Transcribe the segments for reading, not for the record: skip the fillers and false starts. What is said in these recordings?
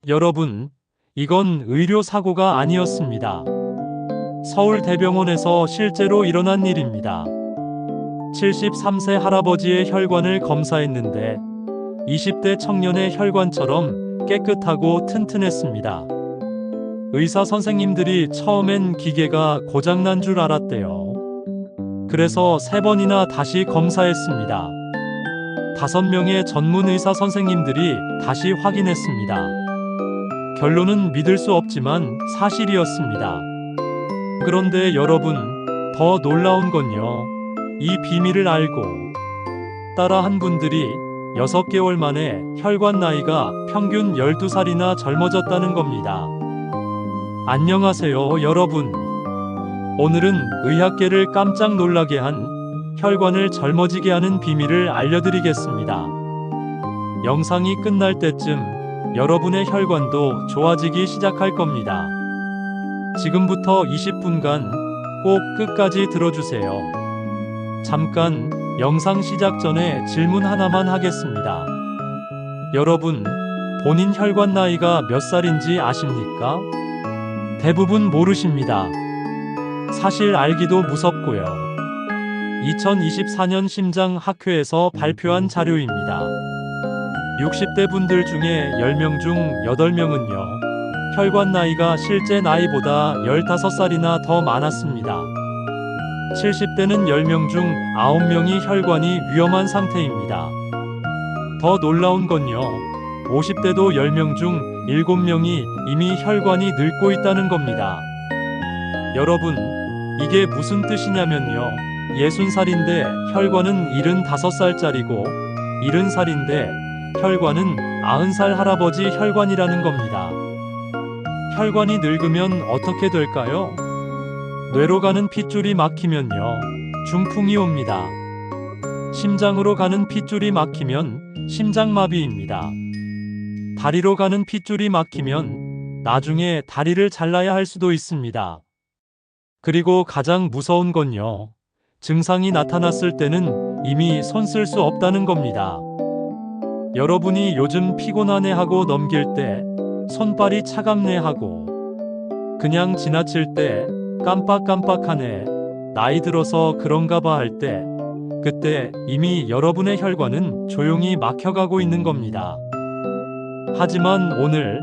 여러분, 이건 의료사고가 아니었습니다. 서울대병원에서 실제로 일어난 일입니다. 73세 할아버지의 혈관을 검사했는데 20대 청년의 혈관처럼 깨끗하고 튼튼했습니다. 의사 선생님들이 처음엔 기계가 고장난 줄 알았대요. 그래서 3번이나 다시 검사했습니다. 5명의 전문 의사 선생님들이 다시 확인했습니다. 결론은 믿을 수 없지만 사실이었습니다. 그런데 여러분, 더 놀라운 건요, 이 비밀을 알고 따라한 분들이 6개월 만에 혈관 나이가 평균 12살이나 젊어졌다는 겁니다. 안녕하세요, 여러분. 오늘은 의학계를 깜짝 놀라게 한 혈관을 젊어지게 하는 비밀을 알려드리겠습니다. 영상이 끝날 때쯤 여러분의 혈관도 좋아지기 시작할 겁니다. 지금부터 20분간 꼭 끝까지 들어주세요. 잠깐, 영상 시작 전에 질문 하나만 하겠습니다. 여러분, 본인 혈관 나이가 몇 살인지 아십니까? 대부분 모르십니다. 사실 알기도 무섭고요. 2024년 심장학회에서 발표한 자료입니다. 60대 분들 중에 10명 중 8명은요, 혈관 나이가 실제 나이보다 15살이나 더 많았습니다. 70대는 10명 중 9명이 혈관이 위험한 상태입니다. 더 놀라운 건요, 50대도 10명 중 7명이 이미 혈관이 늙고 있다는 겁니다. 여러분, 이게 무슨 뜻이냐면요, 60살인데 혈관은 75살짜리고 70살인데 혈관은 90살 할아버지 혈관이라는 겁니다. 혈관이 늙으면 어떻게 될까요? 뇌로 가는 핏줄이 막히면요, 중풍이 옵니다. 심장으로 가는 핏줄이 막히면 심장마비입니다. 다리로 가는 핏줄이 막히면 나중에 다리를 잘라야 할 수도 있습니다. 그리고 가장 무서운 건요, 증상이 나타났을 때는 이미 손 쓸 수 없다는 겁니다. 여러분이 요즘 피곤하네 하고 넘길 때, 손발이 차갑네 하고, 그냥 지나칠 때 깜빡깜빡하네, 나이 들어서 그런가 봐 할 때, 그때 이미 여러분의 혈관은 조용히 막혀가고 있는 겁니다. 하지만 오늘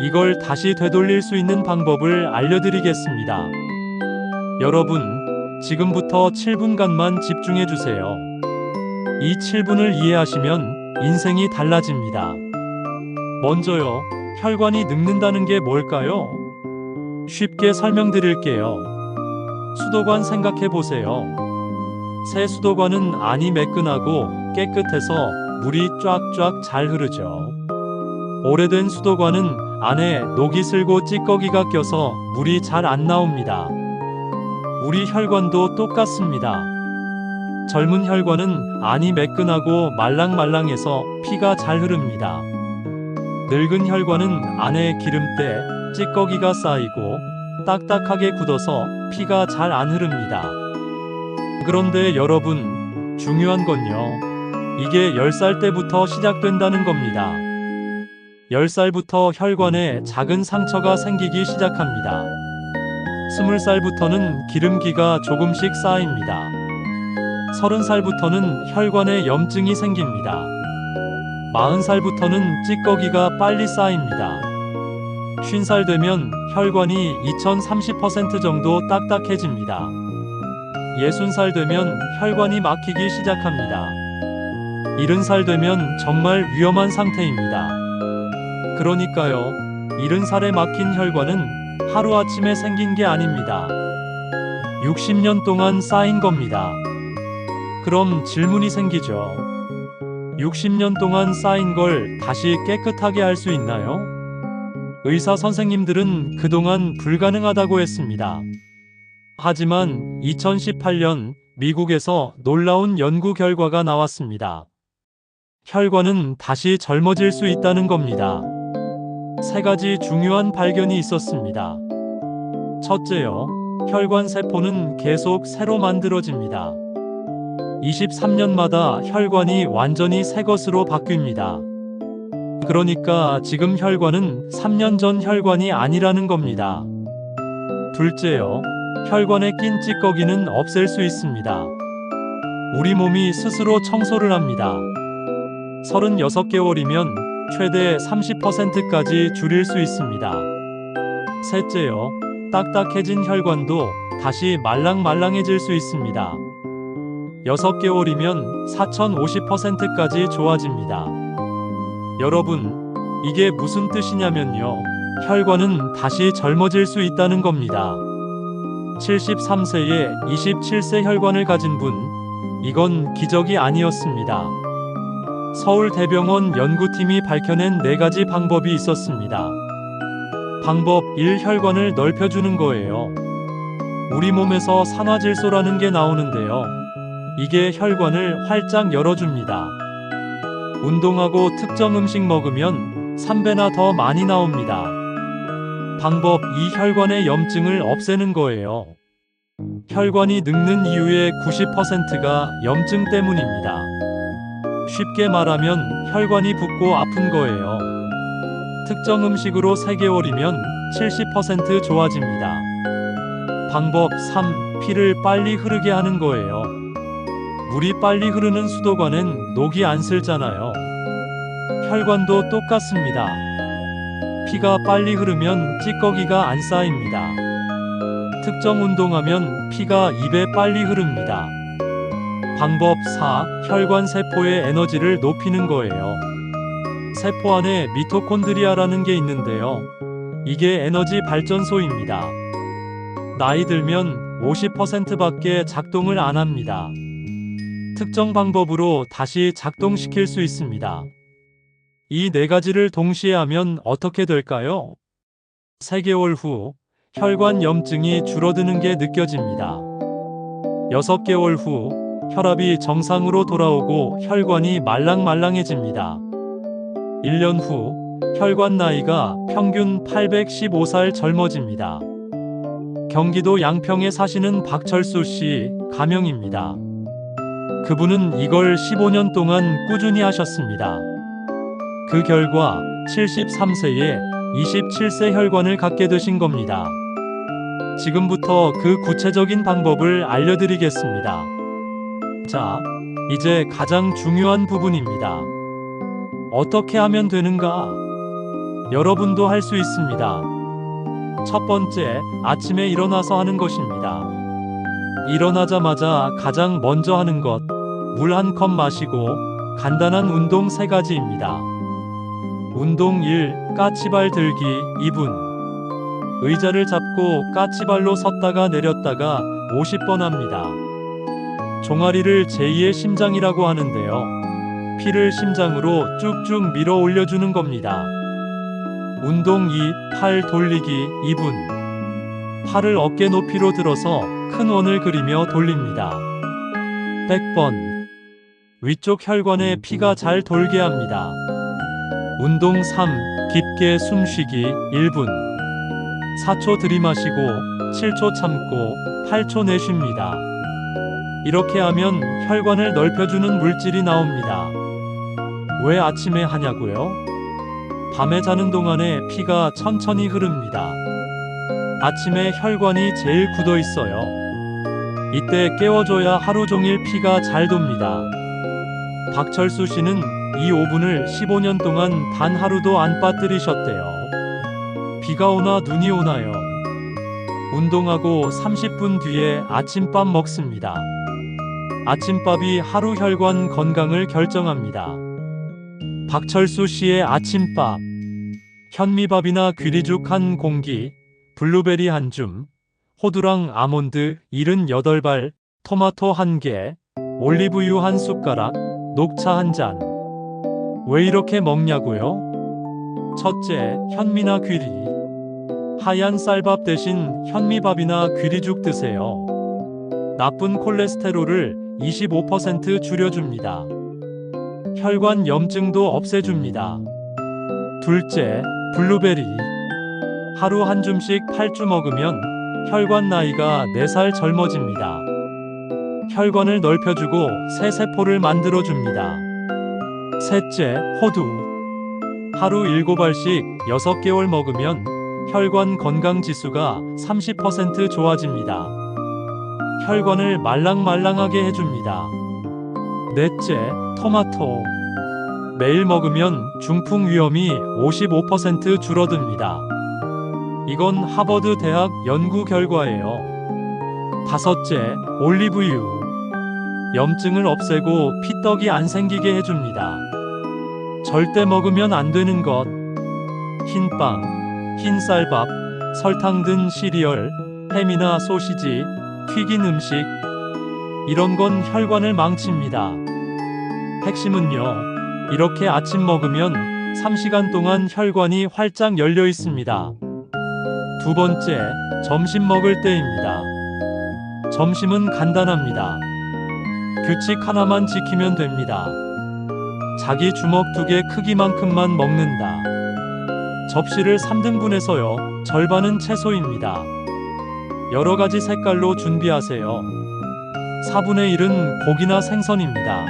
이걸 다시 되돌릴 수 있는 방법을 알려드리겠습니다. 여러분, 지금부터 7분간만 집중해 주세요. 이 7분을 이해하시면 인생이 달라집니다. 먼저요, 혈관이 늙는다는 게 뭘까요? 쉽게 설명드릴게요. 수도관 생각해 보세요. 새 수도관은 안이 매끈하고 깨끗해서 물이 쫙쫙 잘 흐르죠. 오래된 수도관은 안에 녹이 슬고 찌꺼기가 껴서 물이 잘 안 나옵니다. 우리 혈관도 똑같습니다. 젊은 혈관은 안이 매끈하고 말랑말랑해서 피가 잘 흐릅니다. 늙은 혈관은 안에 기름때, 찌꺼기가 쌓이고 딱딱하게 굳어서 피가 잘 안 흐릅니다. 그런데 여러분, 중요한 건요, 이게 10살 때부터 시작된다는 겁니다. 10살부터 혈관에 작은 상처가 생기기 시작합니다. 20살부터는 기름기가 조금씩 쌓입니다. 30살부터는 혈관에 염증이 생깁니다. 40살부터는 찌꺼기가 빨리 쌓입니다. 50살 되면 혈관이 2030% 정도 딱딱해집니다. 60살 되면 혈관이 막히기 시작합니다. 70살 되면 정말 위험한 상태입니다. 그러니까요, 70살에 막힌 혈관은 하루아침에 생긴 게 아닙니다. 60년 동안 쌓인 겁니다. 그럼 질문이 생기죠. 60년 동안 쌓인 걸 다시 깨끗하게 할 수 있나요? 의사 선생님들은 그동안 불가능하다고 했습니다. 하지만 2018년 미국에서 놀라운 연구 결과가 나왔습니다. 혈관은 다시 젊어질 수 있다는 겁니다. 3가지 중요한 발견이 있었습니다. 첫째요, 혈관 세포는 계속 새로 만들어집니다. 23년마다 혈관이 완전히 새 것으로 바뀝니다. 그러니까 지금 혈관은 3년 전 혈관이 아니라는 겁니다. 둘째요. 혈관에 낀 찌꺼기는 없앨 수 있습니다. 우리 몸이 스스로 청소를 합니다. 36개월이면 최대 30%까지 줄일 수 있습니다. 셋째요. 딱딱해진 혈관도 다시 말랑말랑해질 수 있습니다. 6개월이면 4050%까지 좋아집니다. 여러분, 이게 무슨 뜻이냐면요. 혈관은 다시 젊어질 수 있다는 겁니다. 73세에 27세 혈관을 가진 분, 이건 기적이 아니었습니다. 서울대병원 연구팀이 밝혀낸 4가지 방법이 있었습니다. 방법 1. 혈관을 넓혀주는 거예요. 우리 몸에서 산화질소라는 게 나오는데요. 이게 혈관을 활짝 열어줍니다. 운동하고 특정 음식 먹으면 3배나 더 많이 나옵니다. 방법 2. 혈관의 염증을 없애는 거예요. 혈관이 늙는 이유의 90%가 염증 때문입니다. 쉽게 말하면 혈관이 붓고 아픈 거예요. 특정 음식으로 3개월이면 70% 좋아집니다. 방법 3. 피를 빨리 흐르게 하는 거예요. 물이 빨리 흐르는 수도관엔 녹이 안 슬잖아요. 혈관도 똑같습니다. 피가 빨리 흐르면 찌꺼기가 안 쌓입니다. 특정 운동하면 피가 입에 빨리 흐릅니다. 방법 4. 혈관 세포의 에너지를 높이는 거예요. 세포 안에 미토콘드리아라는 게 있는데요. 이게 에너지 발전소입니다. 나이 들면 50%밖에 작동을 안 합니다. 특정 방법으로 다시 작동시킬 수 있습니다. 이 4가지를 동시에 하면 어떻게 될까요? 3개월 후 혈관 염증이 줄어드는 게 느껴집니다. 6개월 후 혈압이 정상으로 돌아오고 혈관이 말랑말랑해집니다. 1년 후 혈관 나이가 평균 815살 젊어집니다. 경기도 양평에 사시는 박철수 씨 가명입니다. 그분은 이걸 15년 동안 꾸준히 하셨습니다. 그 결과 73세에 27세 혈관을 갖게 되신 겁니다. 지금부터 그 구체적인 방법을 알려드리겠습니다. 자, 이제 가장 중요한 부분입니다. 어떻게 하면 되는가? 여러분도 할 수 있습니다. 첫 번째, 아침에 일어나서 하는 것입니다. 일어나자마자 가장 먼저 하는 것, 물 1컵 마시고 간단한 운동 3가지입니다. 운동 1. 까치발 들기 2분. 의자를 잡고 까치발로 섰다가 내렸다가 50번 합니다. 종아리를 제2의 심장이라고 하는데요. 피를 심장으로 쭉쭉 밀어 올려주는 겁니다. 운동 2. 팔 돌리기 2분. 팔을 어깨 높이로 들어서 큰 원을 그리며 돌립니다. 100번. 위쪽 혈관에 피가 잘 돌게 합니다. 운동 3. 깊게 숨쉬기 1분. 4초 들이마시고 7초 참고 8초 내쉽니다. 이렇게 하면 혈관을 넓혀주는 물질이 나옵니다. 왜 아침에 하냐고요? 밤에 자는 동안에 피가 천천히 흐릅니다. 아침에 혈관이 제일 굳어 있어요. 이때 깨워줘야 하루 종일 피가 잘 돕니다. 박철수 씨는 이 5분을 15년 동안 단 하루도 안 빠뜨리셨대요. 비가 오나 눈이 오나요? 운동하고 30분 뒤에 아침밥 먹습니다. 아침밥이 하루 혈관 건강을 결정합니다. 박철수 씨의 아침밥. 현미밥이나 귀리죽 한 공기, 블루베리 한 줌, 호두랑 아몬드 78발, 토마토 1개, 올리브유 1숟가락, 녹차 1잔. 왜 이렇게 먹냐고요? 첫째, 현미나 귀리. 하얀 쌀밥 대신 현미밥이나 귀리죽 드세요. 나쁜 콜레스테롤을 25% 줄여줍니다. 혈관 염증도 없애줍니다. 둘째, 블루베리. 하루 한 줌씩 8주 먹으면 혈관 나이가 4살 젊어집니다. 혈관을 넓혀주고 새 세포를 만들어줍니다. 셋째, 호두. 하루 7알씩 6개월 먹으면 혈관 건강 지수가 30% 좋아집니다. 혈관을 말랑말랑하게 해줍니다. 넷째, 토마토. 매일 먹으면 중풍 위험이 55% 줄어듭니다. 이건 하버드 대학 연구 결과예요. 다섯째, 올리브유. 염증을 없애고 피떡이 안 생기게 해줍니다. 절대 먹으면 안 되는 것. 흰빵, 흰쌀밥, 설탕 든 시리얼, 햄이나 소시지, 튀긴 음식. 이런 건 혈관을 망칩니다. 핵심은요, 이렇게 아침 먹으면 3시간 동안 혈관이 활짝 열려 있습니다. 두 번째, 점심 먹을 때입니다. 점심은 간단합니다. 규칙 하나만 지키면 됩니다. 자기 주먹 2개 크기만큼만 먹는다. 접시를 3등분해서요, 절반은 채소입니다. 여러 가지 색깔로 준비하세요. 4분의 1은 고기나 생선입니다.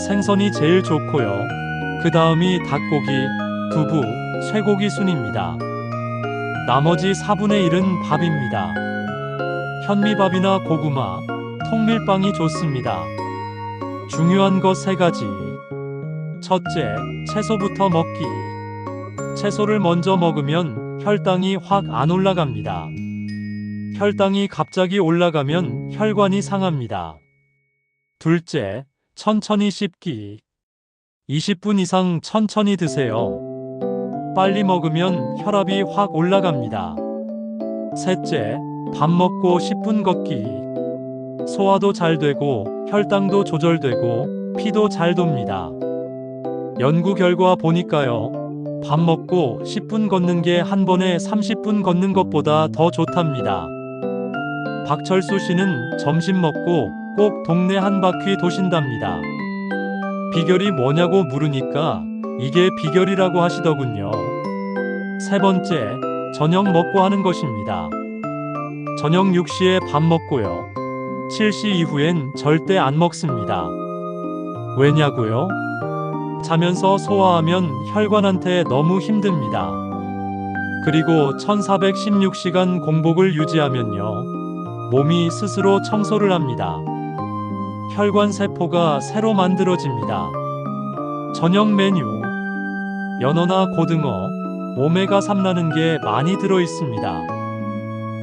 생선이 제일 좋고요. 그 다음이 닭고기, 두부, 쇠고기 순입니다. 나머지 4분의 1은 밥입니다. 현미밥이나 고구마, 통밀빵이 좋습니다. 중요한 것 3가지. 첫째, 채소부터 먹기. 채소를 먼저 먹으면 혈당이 확 안 올라갑니다. 혈당이 갑자기 올라가면 혈관이 상합니다. 둘째, 천천히 씹기. 20분 이상 천천히 드세요. 빨리 먹으면 혈압이 확 올라갑니다. 셋째, 밥 먹고 10분 걷기. 소화도 잘 되고 혈당도 조절되고 피도 잘 돕니다. 연구 결과 보니까요, 밥 먹고 10분 걷는 게 한 번에 30분 걷는 것보다 더 좋답니다. 박철수 씨는 점심 먹고 꼭 동네 한 바퀴 도신답니다. 비결이 뭐냐고 물으니까 이게 비결이라고 하시더군요. 세 번째, 저녁 먹고 하는 것입니다. 저녁 6시에 밥 먹고요. 7시 이후엔 절대 안 먹습니다. 왜냐고요? 자면서 소화하면 혈관한테 너무 힘듭니다. 그리고 1416시간 공복을 유지하면요, 몸이 스스로 청소를 합니다. 혈관 세포가 새로 만들어집니다. 저녁 메뉴. 연어나 고등어, 오메가3 라는 게 많이 들어있습니다.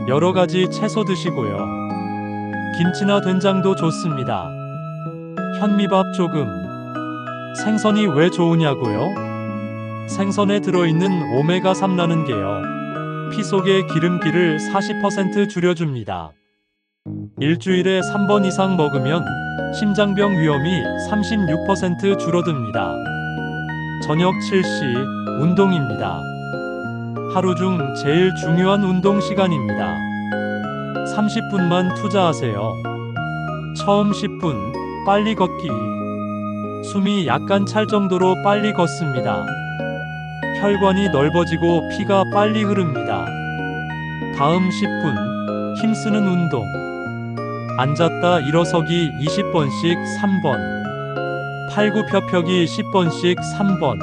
여러 가지 채소 드시고요. 김치나 된장도 좋습니다. 현미밥 조금. 생선이 왜 좋으냐고요? 생선에 들어있는 오메가3 라는 게요, 피 속의 기름기를 40% 줄여줍니다. 일주일에 3번 이상 먹으면 심장병 위험이 36% 줄어듭니다. 저녁 7시, 운동입니다. 하루 중 제일 중요한 운동 시간입니다. 30분만 투자하세요. 처음 10분, 빨리 걷기. 숨이 약간 찰 정도로 빨리 걷습니다. 혈관이 넓어지고 피가 빨리 흐릅니다. 다음 10분, 힘쓰는 운동. 앉았다 일어서기 20번씩 3번. 팔굽혀펴기 10번씩 3번.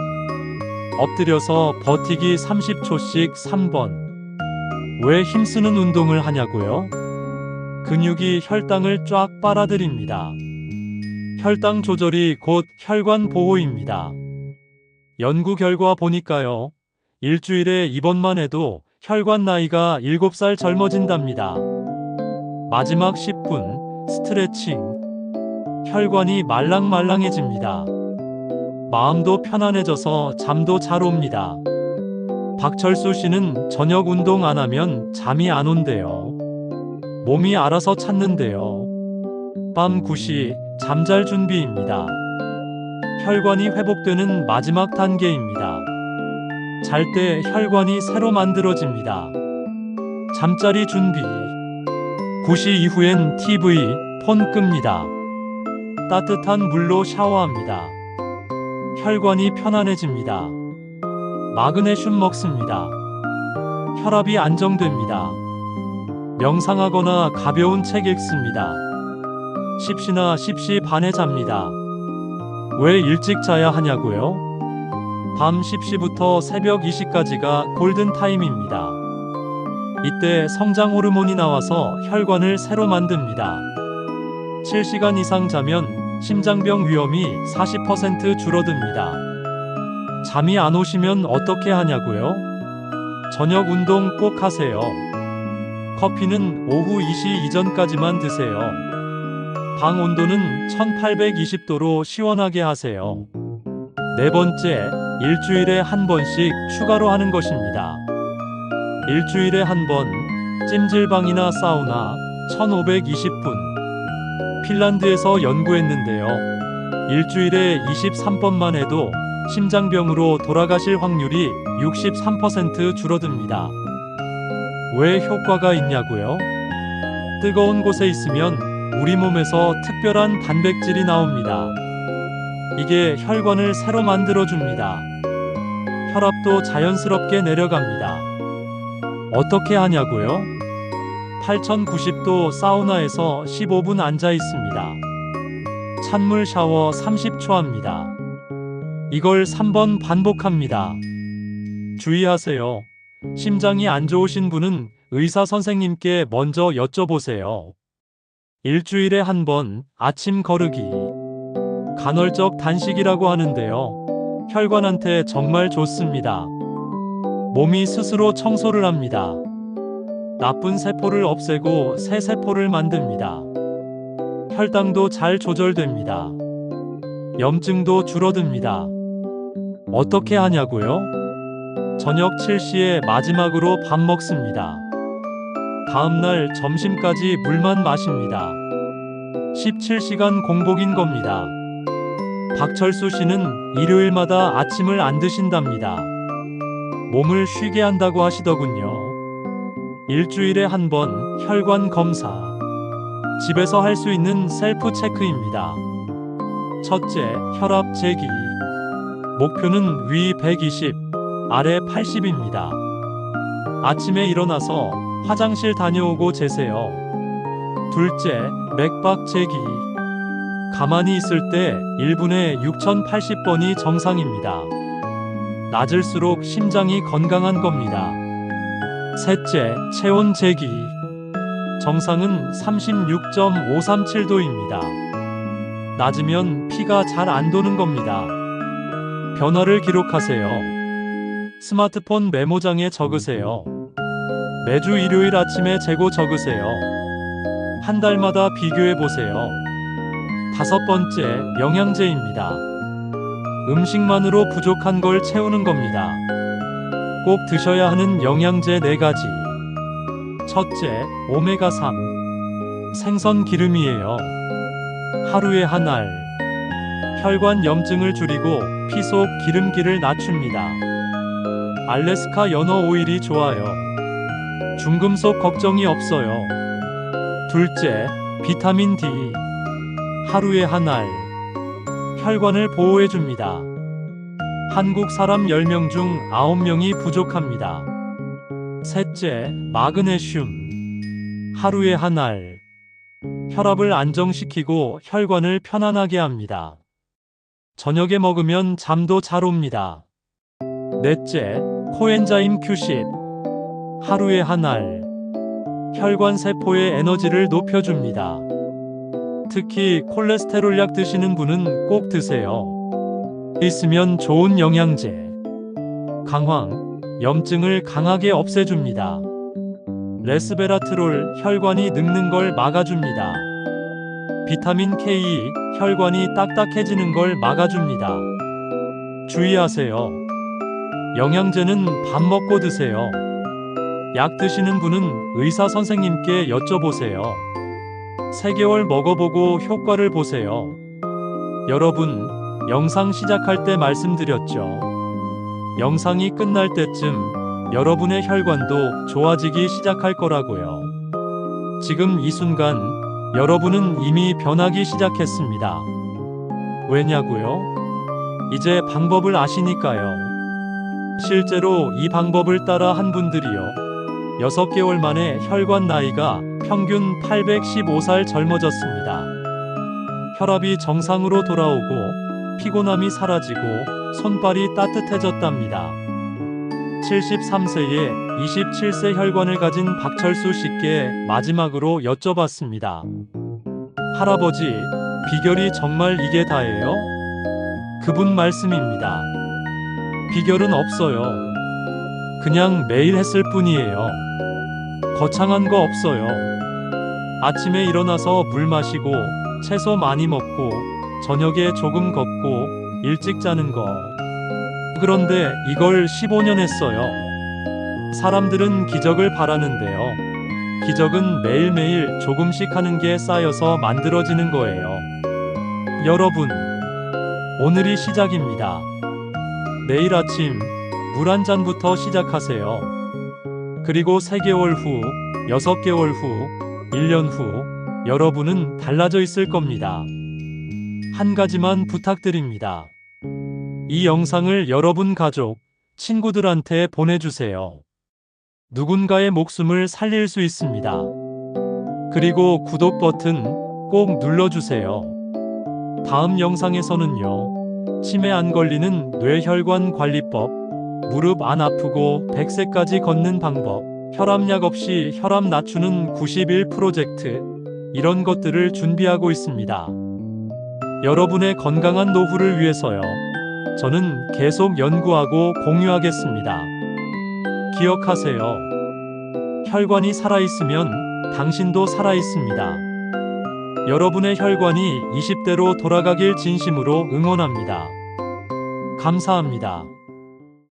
엎드려서 버티기 30초씩 3번. 왜 힘쓰는 운동을 하냐고요? 근육이 혈당을 쫙 빨아들입니다. 혈당 조절이 곧 혈관 보호입니다. 연구 결과 보니까요, 일주일에 2번만 해도 혈관 나이가 7살 젊어진답니다. 마지막 10분, 스트레칭. 혈관이 말랑말랑해집니다. 마음도 편안해져서 잠도 잘 옵니다. 박철수 씨는 저녁 운동 안 하면 잠이 안 온대요. 몸이 알아서 찾는데요. 밤 9시, 잠잘 준비입니다. 혈관이 회복되는 마지막 단계입니다. 잘 때 혈관이 새로 만들어집니다. 잠자리 준비. 9시 이후엔 TV, 폰 끕니다. 따뜻한 물로 샤워합니다. 혈관이 편안해집니다. 마그네슘 먹습니다. 혈압이 안정됩니다. 명상하거나 가벼운 책 읽습니다. 10시나 10시 반에 잡니다. 왜 일찍 자야 하냐고요? 밤 10시부터 새벽 2시까지가 골든타임입니다. 이때 성장 호르몬이 나와서 혈관을 새로 만듭니다. 7시간 이상 자면 심장병 위험이 40% 줄어듭니다. 잠이 안 오시면 어떻게 하냐고요? 저녁 운동 꼭 하세요. 커피는 오후 2시 이전까지만 드세요. 방 온도는 1820도로 시원하게 하세요. 네 번째, 일주일에 한 번씩 추가로 하는 것입니다. 일주일에 한 번, 찜질방이나 사우나, 1520분. 핀란드에서 연구했는데요. 일주일에 23번만 해도 심장병으로 돌아가실 확률이 63% 줄어듭니다. 왜 효과가 있냐고요? 뜨거운 곳에 있으면 우리 몸에서 특별한 단백질이 나옵니다. 이게 혈관을 새로 만들어줍니다. 혈압도 자연스럽게 내려갑니다. 어떻게 하냐고요? 8090도 사우나에서 15분 앉아 있습니다. 찬물 샤워 30초 합니다. 이걸 3번 반복합니다. 주의하세요. 심장이 안 좋으신 분은 의사 선생님께 먼저 여쭤보세요. 일주일에 한 번 아침 거르기. 간헐적 단식이라고 하는데요. 혈관한테 정말 좋습니다. 몸이 스스로 청소를 합니다. 나쁜 세포를 없애고 새 세포를 만듭니다. 혈당도 잘 조절됩니다. 염증도 줄어듭니다. 어떻게 하냐고요? 저녁 7시에 마지막으로 밥 먹습니다. 다음날 점심까지 물만 마십니다. 17시간 공복인 겁니다. 박철수 씨는 일요일마다 아침을 안 드신답니다. 몸을 쉬게 한다고 하시더군요. 일주일에 한 번 혈관 검사. 집에서 할 수 있는 셀프 체크입니다. 첫째, 혈압 재기. 목표는 위 120, 아래 80입니다. 아침에 일어나서 화장실 다녀오고 재세요. 둘째, 맥박 재기. 가만히 있을 때 1분에 6080번이 정상입니다. 낮을수록 심장이 건강한 겁니다. 셋째, 체온 재기. 정상은 36.537도입니다. 낮으면 피가 잘 안 도는 겁니다. 변화를 기록하세요. 스마트폰 메모장에 적으세요. 매주 일요일 아침에 재고 적으세요. 한 달마다 비교해 보세요. 다섯 번째, 영양제입니다. 음식만으로 부족한 걸 채우는 겁니다. 꼭 드셔야 하는 영양제 4가지. 첫째, 오메가3. 생선 기름이에요. 하루에 한 알. 혈관 염증을 줄이고 피 속 기름기를 낮춥니다. 알래스카 연어 오일이 좋아요. 중금속 걱정이 없어요. 둘째, 비타민 D. 하루에 한 알. 혈관을 보호해줍니다. 한국 사람 10명 중 9명이 부족합니다. 셋째, 마그네슘. 하루에 한 알. 혈압을 안정시키고 혈관을 편안하게 합니다. 저녁에 먹으면 잠도 잘 옵니다. 넷째, 코엔자임 Q10. 하루에 한 알. 혈관 세포의 에너지를 높여줍니다. 특히 콜레스테롤 약 드시는 분은 꼭 드세요. 있으면 좋은 영양제. 강황, 염증을 강하게 없애줍니다. 레스베라트롤, 혈관이 늙는 걸 막아줍니다. 비타민 K, 혈관이 딱딱해지는 걸 막아줍니다. 주의하세요. 영양제는 밥 먹고 드세요. 약 드시는 분은 의사 선생님께 여쭤보세요. 3개월 먹어보고 효과를 보세요. 여러분, 영상 시작할 때 말씀드렸죠. 영상이 끝날 때쯤 여러분의 혈관도 좋아지기 시작할 거라고요. 지금 이 순간 여러분은 이미 변하기 시작했습니다. 왜냐고요? 이제 방법을 아시니까요. 실제로 이 방법을 따라 한 분들이요. 6개월 만에 혈관 나이가 평균 815살 젊어졌습니다. 혈압이 정상으로 돌아오고 피곤함이 사라지고 손발이 따뜻해졌답니다. 73세에 27세 혈관을 가진 박철수 씨께 마지막으로 여쭤봤습니다. 할아버지, 비결이 정말 이게 다예요? 그분 말씀입니다. 비결은 없어요. 그냥 매일 했을 뿐이에요. 거창한 거 없어요. 아침에 일어나서 물 마시고 채소 많이 먹고 저녁에 조금 걷고 일찍 자는 거. 그런데 이걸 15년 했어요. 사람들은 기적을 바라는데요. 기적은 매일매일 조금씩 하는 게 쌓여서 만들어지는 거예요. 여러분, 오늘이 시작입니다. 내일 아침 물 한 잔부터 시작하세요. 그리고 3개월 후, 6개월 후, 1년 후, 여러분은 달라져 있을 겁니다. 한 가지만 부탁드립니다. 이 영상을 여러분 가족, 친구들한테 보내주세요. 누군가의 목숨을 살릴 수 있습니다. 그리고 구독 버튼 꼭 눌러주세요. 다음 영상에서는요, 치매 안 걸리는 뇌혈관 관리법, 무릎 안 아프고 100세까지 걷는 방법, 혈압약 없이 혈압 낮추는 90일 프로젝트, 이런 것들을 준비하고 있습니다. 여러분의 건강한 노후를 위해서요. 저는 계속 연구하고 공유하겠습니다. 기억하세요. 혈관이 살아있으면 당신도 살아있습니다. 여러분의 혈관이 20대로 돌아가길 진심으로 응원합니다. 감사합니다.